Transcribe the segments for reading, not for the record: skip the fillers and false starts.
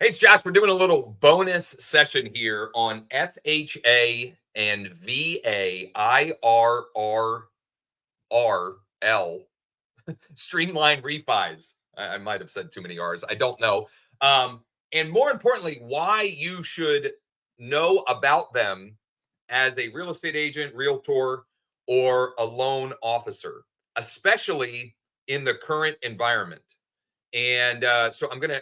Hey, it's Josh. We're doing a little bonus session here on FHA and VA IRRRL Streamline Refis. I might have said too many R's. I don't know. And more importantly, why you should know about them as a real estate agent, realtor, or a loan officer, especially in the current environment. And so I'm gonna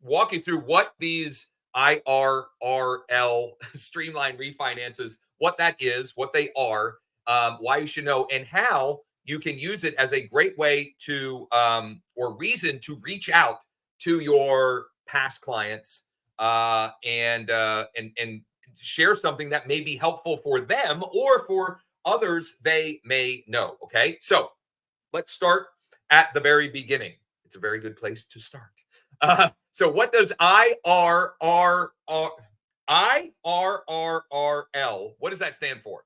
walk you through what these IRRL Streamline Refinances, what that is, what they are, why you should know, and how you can use it as a great way to or reason to reach out to your past clients and share something that may be helpful for them or for others they may know. Okay, so let's start at the very beginning. It's a very good place to start. So what does IRRRL, what does that stand for?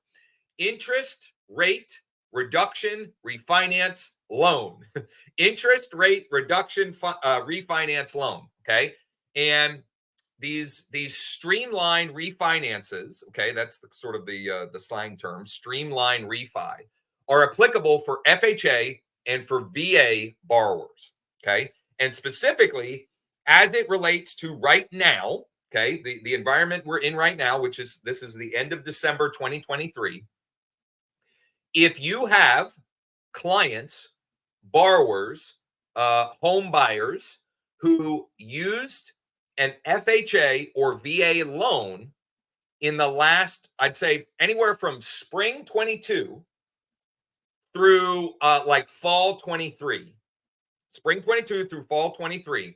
Interest rate reduction refinance loan. Interest rate reduction refinance loan. Okay. And these streamline refinances, okay, that's sort of the slang term, streamline refi, are applicable for FHA and for VA borrowers. Okay. And specifically, as it relates to right now, okay, the environment we're in right now, which is this is the end of December 2023. If you have clients, borrowers, home buyers who used an FHA or VA loan in the last, I'd say anywhere from spring 22 through like fall 23, spring 22 through fall 23,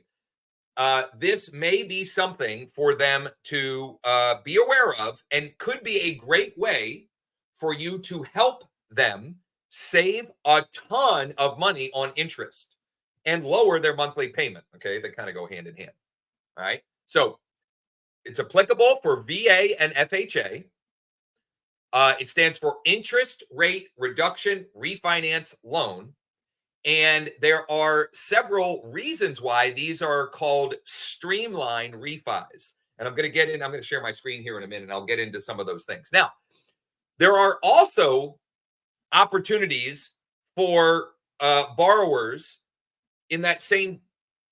this may be something for them to be aware of and could be a great way for you to help them save a ton of money on interest and lower their monthly payment. Okay, they kind of go hand in hand. All right. So it's applicable for VA and FHA. It stands for interest rate reduction refinance loan. And there are several reasons why these are called streamline refis. And I'm going to share my screen here in a minute. And I'll get into some of those things. Now, there are also opportunities for borrowers in that same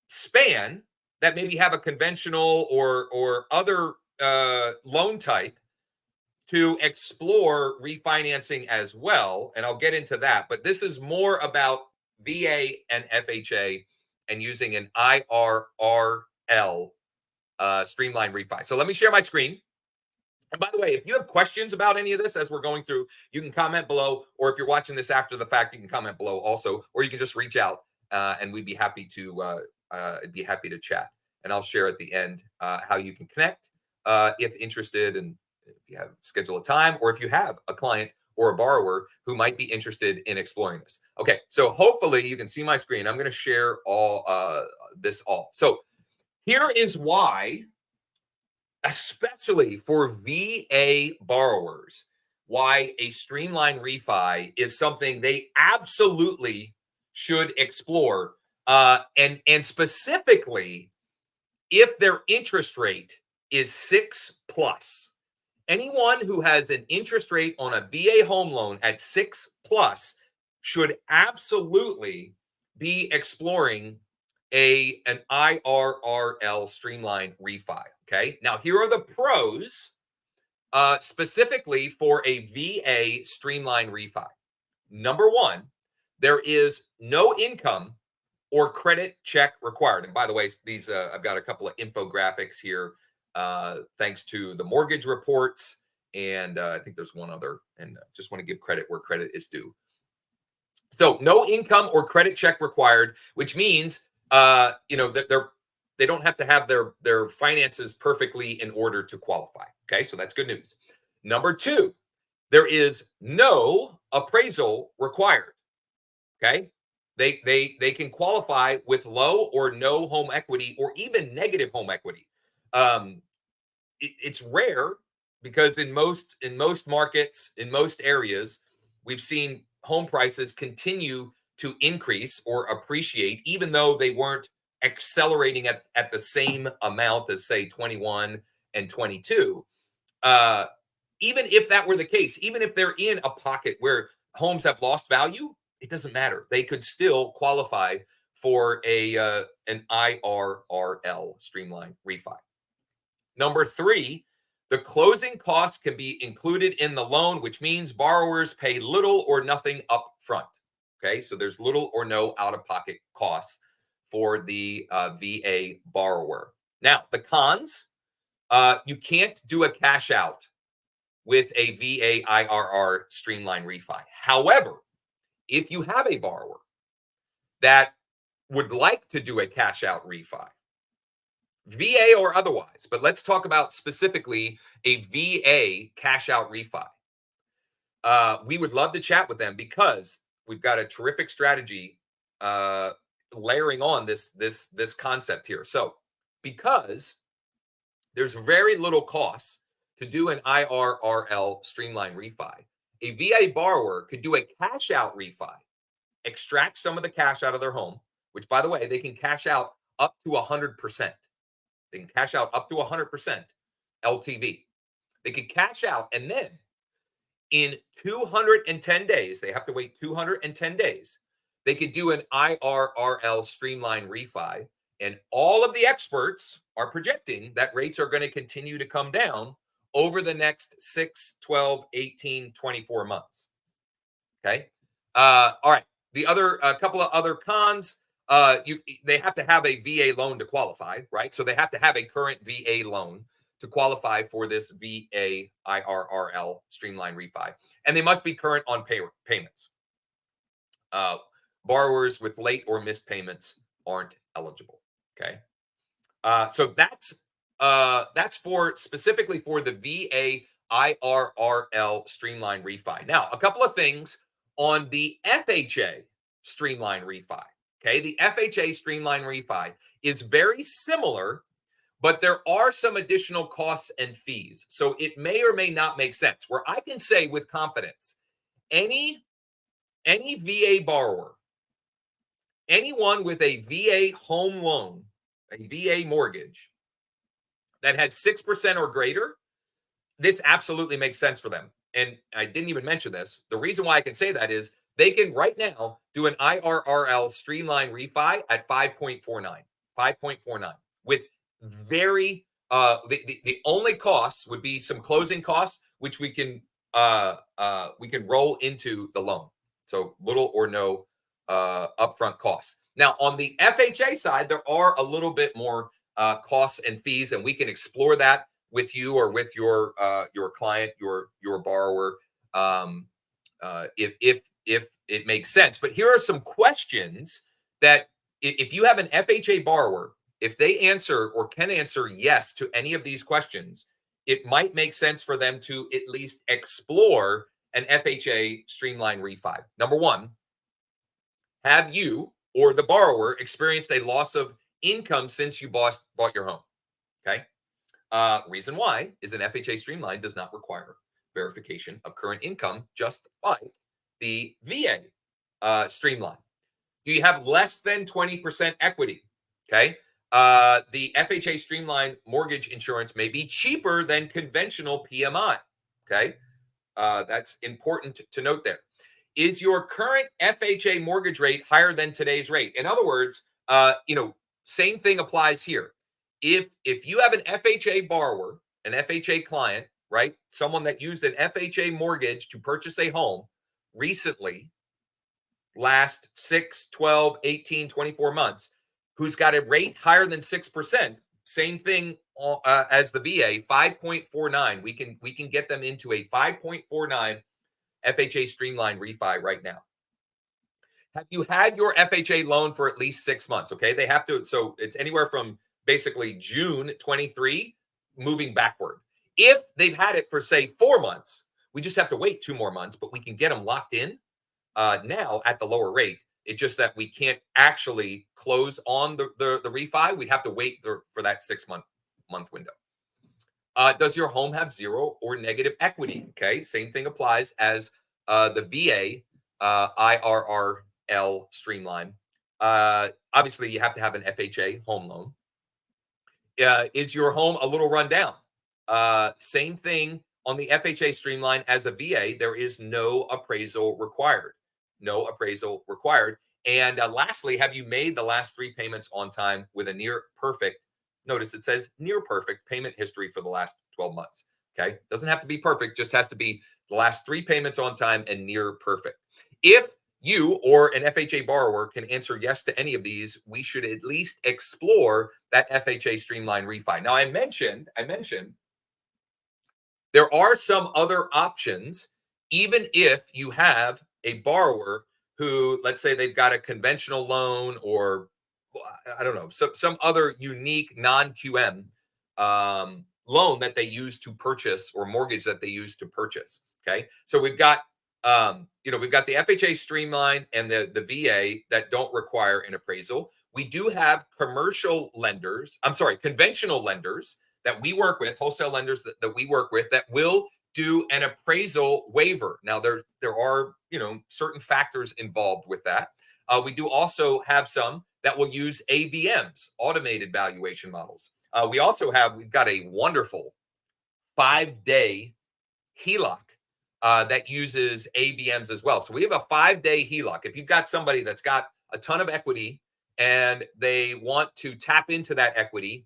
span that maybe have a conventional or other loan type to explore refinancing as well. And I'll get into that. But this is more about VA and FHA and using an IRRL streamline refi. So let me share my screen. And by the way, if you have questions about any of this as we're going through, you can comment below. Or if you're watching this after the fact, you can comment below also. Or you can just reach out and we'd be happy to chat. And I'll share at the end how you can connect if interested, and if you have schedule a time, or if you have a client or a borrower who might be interested in exploring this. Okay, so hopefully you can see my screen. I'm going to share all this all. So here is why, especially for VA borrowers, why a streamline refi is something they absolutely should explore. And specifically, if their interest rate is 6 plus. Anyone who has an interest rate on a VA home loan at 6 plus should absolutely be exploring an IRRL streamline refi. Okay. Now, here are the pros specifically for a VA streamline refi. Number one, there is no income or credit check required. And by the way, these I've got a couple of infographics here, thanks to the mortgage reports, and I think there's one other. And just want to give credit where credit is due. So no income or credit check required, which means that they don't have to have their finances perfectly in order to qualify. Okay, so that's good news. Number two, there is no appraisal required. Okay. They can qualify with low or no home equity or even negative home equity. It's rare because in most markets, in most areas, we've seen home prices continue to increase or appreciate, even though they weren't accelerating at the same amount as, say, 21 and 22. Even if that were the case, even if they're in a pocket where homes have lost value, it doesn't matter. They could still qualify for an IRRL Streamline refi. Number 3, the closing costs can be included in the loan, which means borrowers pay little or nothing up front. Okay, so there's little or no out-of-pocket costs for the VA borrower. Now, the cons, you can't do a cash out with a VA IRR Streamline refi. However, if you have a borrower that would like to do a cash out refi, VA or otherwise, but let's talk about specifically a VA cash out refi. We would love to chat with them because we've got a terrific strategy layering on this concept here. So, because there's very little cost to do an IRRL Streamline refi, a VA borrower could do a cash out refi, extract some of the cash out of their home, which, by the way, they can cash out up to 100%. They can cash out up to 100% LTV. They can cash out, and then in 210 days, they have to wait 210 days. They could do an IRRL Streamline refi, and all of the experts are projecting that rates are going to continue to come down over the next 6, 12, 18, 24 months. Okay. All right. The other, a couple of other cons. They have to have a VA loan to qualify, right? So they have to have a current VA loan to qualify for this VA IRRL Streamline refi, and they must be current on payments. Borrowers with late or missed payments aren't eligible. Okay, so that's for specifically for the VA IRRL Streamline refi. Now, a couple of things on the FHA Streamline refi. Okay, the FHA Streamline refi is very similar, but there are some additional costs and fees. So it may or may not make sense. Where I can say with confidence, any VA borrower, anyone with a VA home loan, a VA mortgage that had 6% or greater, this absolutely makes sense for them. And I didn't even mention this. The reason why I can say that is they can right now do an IRRL Streamline refi at 5.49 with very the only costs would be some closing costs, which we can roll into the loan. So little or no upfront costs. Now on the FHA side, there are a little bit more costs and fees, and we can explore that with you or with your client, your borrower, if it makes sense. But here are some questions that if you have an FHA borrower, if they answer or can answer yes to any of these questions, it might make sense for them to at least explore an FHA Streamline refi. Number 1, have you or the borrower experienced a loss of income since you bought your home? Okay. Reason why is an FHA Streamline does not require verification of current income, just like the VA Streamline. Do you have less than 20% equity? Okay. The FHA Streamline mortgage insurance may be cheaper than conventional PMI. Okay. That's important to note there. Is your current FHA mortgage rate higher than today's rate? In other words, same thing applies here. If you have an FHA borrower, an FHA client, right? Someone that used an FHA mortgage to purchase a home recently, last 6, 12, 18, 24 months, who's got a rate higher than 6%, same thing as the VA, 5.49. We can get them into a 5.49 FHA Streamline refi right now. Have you had your FHA loan for at least 6 months? Okay, they have to. So it's anywhere from basically June 23 moving backward. If they've had it for, say, 4 months, we just have to wait 2 more months, but we can get them locked in now at the lower rate. It's just that we can't actually close on the refi. We'd have to wait for that 6 month window. Does your home have zero or negative equity? Okay, same thing applies as the VA IRRL Streamline. Obviously, you have to have an FHA home loan. Is your home a little run down? Same thing on the FHA Streamline as a VA. There is no appraisal required. No appraisal required. And lastly, have you made the last 3 payments on time with a near perfect? Notice it says near perfect payment history for the last 12 months. Okay. Doesn't have to be perfect, just has to be the last 3 payments on time and near perfect. If you or an FHA borrower can answer yes to any of these, we should at least explore that FHA Streamline refi. Now, I mentioned there are some other options, even if you have a borrower who, let's say they've got a conventional loan or I don't know, some other unique non-QM loan that they use to purchase or mortgage that they use to purchase. Okay. So we've got we've got the FHA Streamline and the VA that don't require an appraisal. We do have conventional lenders that we work with, wholesale lenders that we work with that will do an appraisal waiver. Now there are, certain factors involved with that. We do also have some that will use AVMs, automated valuation models. We've got a wonderful 5-day HELOC that uses AVMs as well. So we have a 5-day HELOC. If you've got somebody that's got a ton of equity and they want to tap into that equity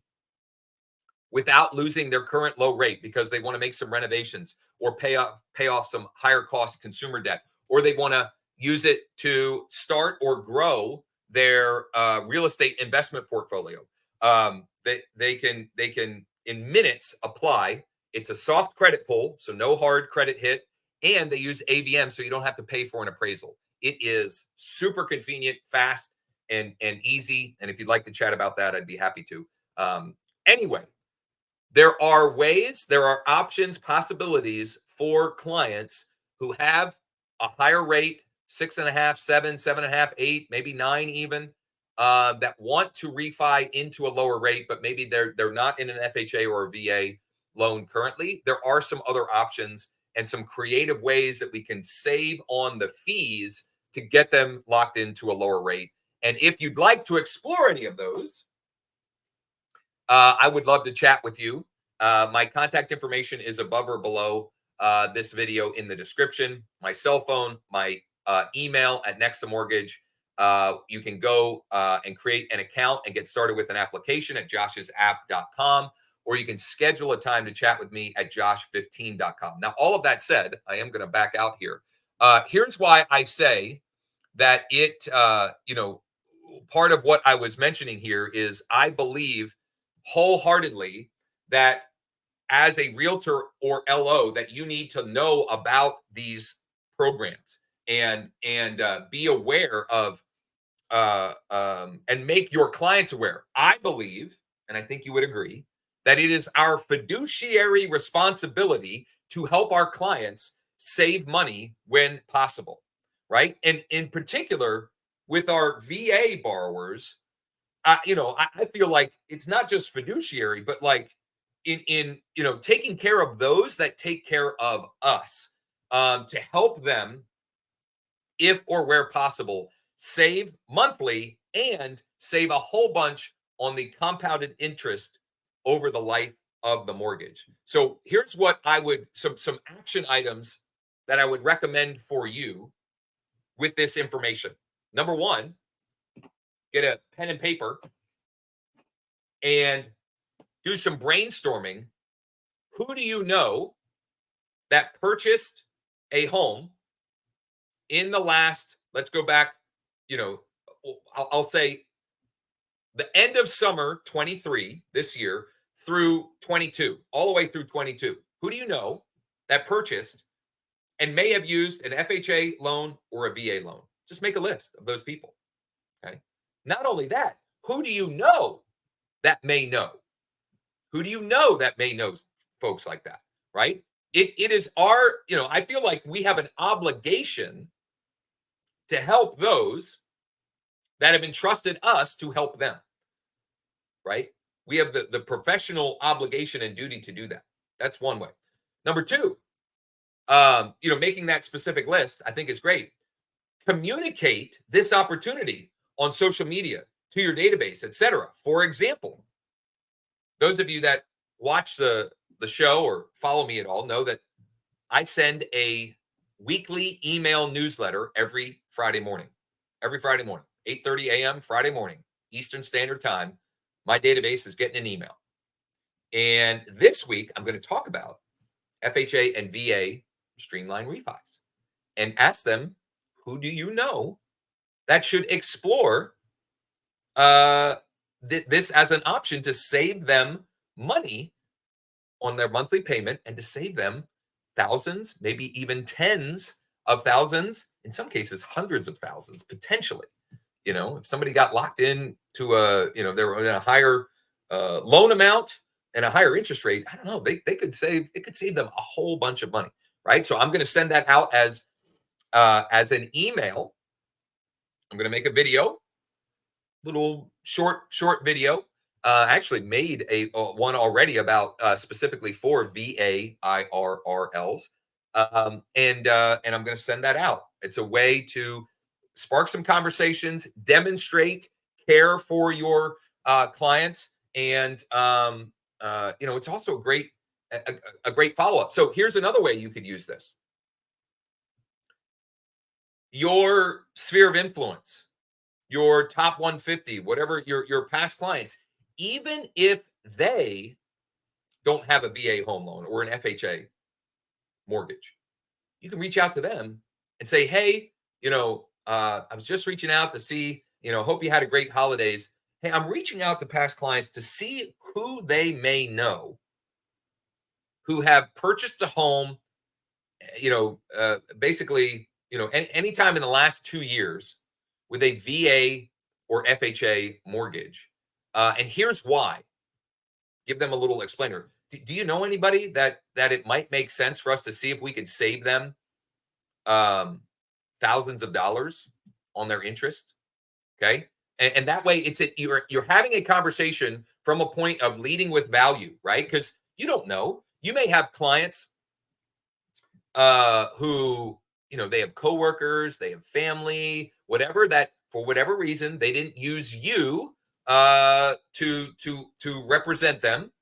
without losing their current low rate because they want to make some renovations or pay off some higher cost consumer debt, or they want to use it to start or grow their real estate investment portfolio. They can in minutes apply. It's a soft credit pull, so no hard credit hit, and they use AVM, so you don't have to pay for an appraisal. It is super convenient, fast, and easy. And if you'd like to chat about that, I'd be happy to. Anyway, there are options, possibilities for clients who have a higher rate, 6.5, 7, 7.5, 8, maybe 9 even, that want to refi into a lower rate, but maybe they're not in an FHA or a VA loan currently. There are some other options and some creative ways that we can save on the fees to get them locked into a lower rate. And if you'd like to explore any of those, I would love to chat with you. My contact information is above or below this video in the description. My cell phone, my email at NEXA Mortgage. You can go and create an account and get started with an application at joshesapp.com, or you can schedule a time to chat with me at josh15.com. Now, all of that said, I am going to back out here. Here's why I say that part of what I was mentioning here is I believe wholeheartedly that as a realtor or LO that you need to know about these programs and be aware of and make your clients aware. I believe, and I think you would agree, that it is our fiduciary responsibility to help our clients save money when possible, right? And in particular, with our VA borrowers, I feel like it's not just fiduciary, but like in taking care of those that take care of us, to help them, if or where possible, save monthly and save a whole bunch on the compounded interest over the life of the mortgage. So here's what I would some action items that I would recommend for you with this information. Number one, get a pen and paper and do some brainstorming. Who do you know that purchased a home in the last, let's go back, I'll say the end of summer 23 this year through 22, all the way through 22. Who do you know that purchased and may have used an FHA loan or a VA loan? Just make a list of those people. Okay. Not only that, who do you know that may know? Who do you know that may know folks like that? Right. It is our, I feel like we have an obligation to help those that have entrusted us to help them. Right. We have the professional obligation and duty to do that. That's one way. Number two, making that specific list, I think is great. Communicate this opportunity on social media to your database, etc. For example, those of you that watch the show or follow me at all know that I send a weekly email newsletter every Friday morning. Every Friday morning, 8:30 a.m. Friday morning, Eastern Standard Time. My database is getting an email. And this week, I'm going to talk about FHA and VA Streamline Refis and ask them, who do you know that should explore this as an option to save them money on their monthly payment and to save them thousands, maybe even tens of thousands, in some cases, hundreds of thousands, potentially. If somebody got locked in to they were in a higher loan amount and a higher interest rate, I don't know, it could save them a whole bunch of money, right? So I'm going to send that out as an email. I'm going to make a video, little short video. I actually made one already about specifically for VA IRRLs, and I'm going to send that out. It's a way to spark some conversations, demonstrate care for your clients, and it's also a great follow up. So here's another way you could use this: your sphere of influence, your top 150, whatever your past clients, even if they don't have a VA home loan or an FHA mortgage, you can reach out to them and say, hey, I was just reaching out to see, hope you had a great holidays. Hey, I'm reaching out to past clients to see who they may know who have purchased a home, basically, anytime in the last 2 years with a VA or FHA mortgage. And here's why. Give them a little explainer. Do you know anybody that it might make sense for us to see if we could save them thousands of dollars on their interest? Okay. And that way you're having a conversation from a point of leading with value, right? Because you don't know. You may have clients who, they have coworkers, they have family, whatever, that for whatever reason they didn't use you to represent them,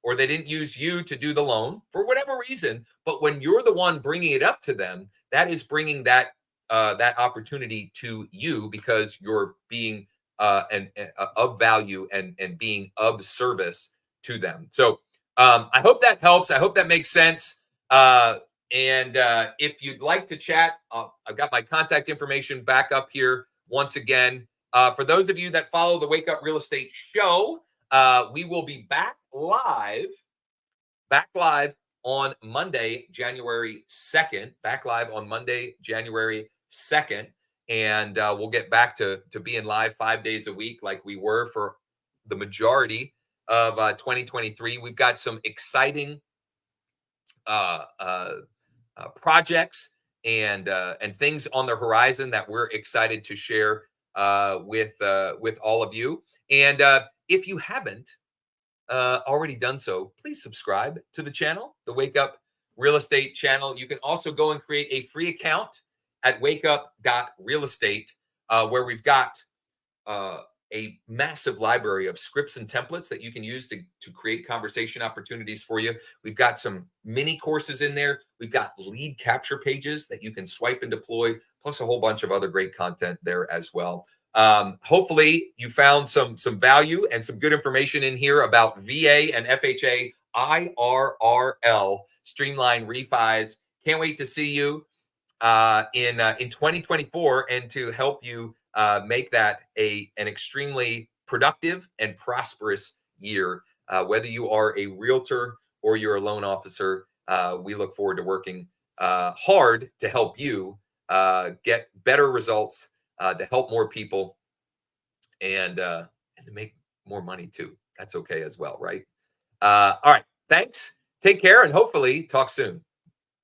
or they didn't use you to do the loan for whatever reason. But when you're the one bringing it up to them, that is bringing that opportunity to you, because you're being of value and being of service to them. So I hope that helps. I hope that makes sense. And if you'd like to chat, I've got my contact information back up here once again. For those of you that follow the Wake Up Real Estate Show, we will be back live on Monday, January 2nd. Back live on Monday, January 2nd. And we'll get back to being live 5 days a week like we were for the majority of 2023. We've got some exciting projects and things on the horizon that we're excited to share with all of you. And if you haven't already done so, please subscribe to the channel, the Wake Up Real Estate channel. You can also go and create a free account at wakeup.realestate, where we've got a massive library of scripts and templates that you can use to create conversation opportunities for you. We've got some mini courses in there. We've got lead capture pages that you can swipe and deploy, plus a whole bunch of other great content there as well. Hopefully you found some value and some good information in here about VA and FHA IRRL Streamline Refis. Can't wait to see you in 2024 and to help you make that an extremely productive and prosperous year. Whether you are a realtor or you're a loan officer, we look forward to working hard to help you get better results, to help more people, and to make more money too. That's okay as well, right? All right. Thanks. Take care, and hopefully talk soon.